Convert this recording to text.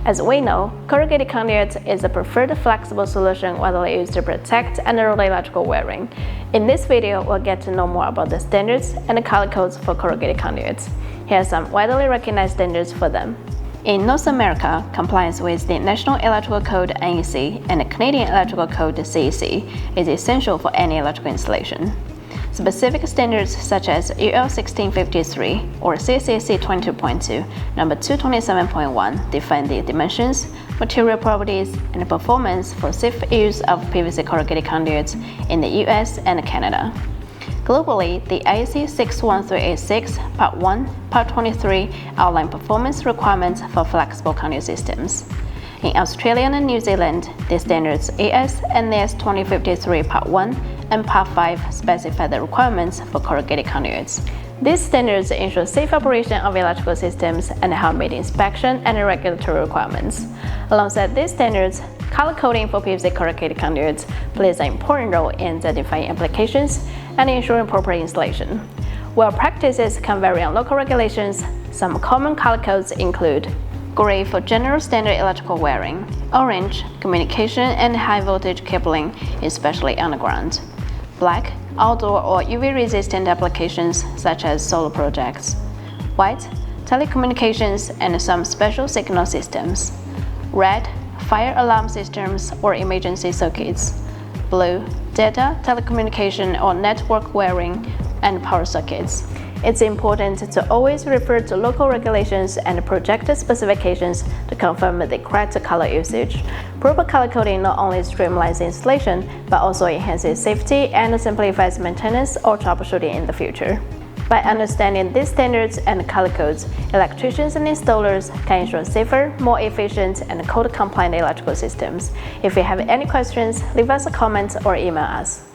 As we know, corrugated conduit is a preferred flexible solution widely used to protect anaerobic electrical wiring. In this video, we'll get to know more about the standards and the color codes for corrugated conduits. Here are some widely recognized standards for them. In North America, compliance with the National Electrical Code (NEC) and the Canadian Electrical Code (CSA) is essential for any electrical installation. Specific standards such as UL-1653 or CSA C22.2 number 227.1 define the dimensions, material properties, and performance for safe use of PVC corrugated conduits in the US and Canada. Globally, the IEC 61386 Part 1, Part 23 outline performance requirements for flexible conduit systems. In Australia and New Zealand, the standards AS and NAS 2053 Part 1 and Part 5 specify the requirements for corrugated conduits. These standards ensure safe operation of electrical systems and help meet inspection and regulatory requirements. Alongside these standards, color coding for PVC corrugated conduits plays an important role in identifying applications and ensuring proper installation. While practices can vary on local regulations, some common color codes include gray for general standard electrical wiring, orange, communication and high voltage cabling, especially underground, black, outdoor or UV-resistant applications such as solar projects, white, telecommunications and some special signal systems, red, fire alarm systems or emergency circuits, blue, data, telecommunication or network wiring, and power circuits. It's important to always refer to local regulations and project specifications to confirm the correct color usage. Proper color coding not only streamlines installation, but also enhances safety and simplifies maintenance or troubleshooting in the future. By understanding these standards and color codes, electricians and installers can ensure safer, more efficient, and code-compliant electrical systems. If you have any questions, leave us a comment or email us.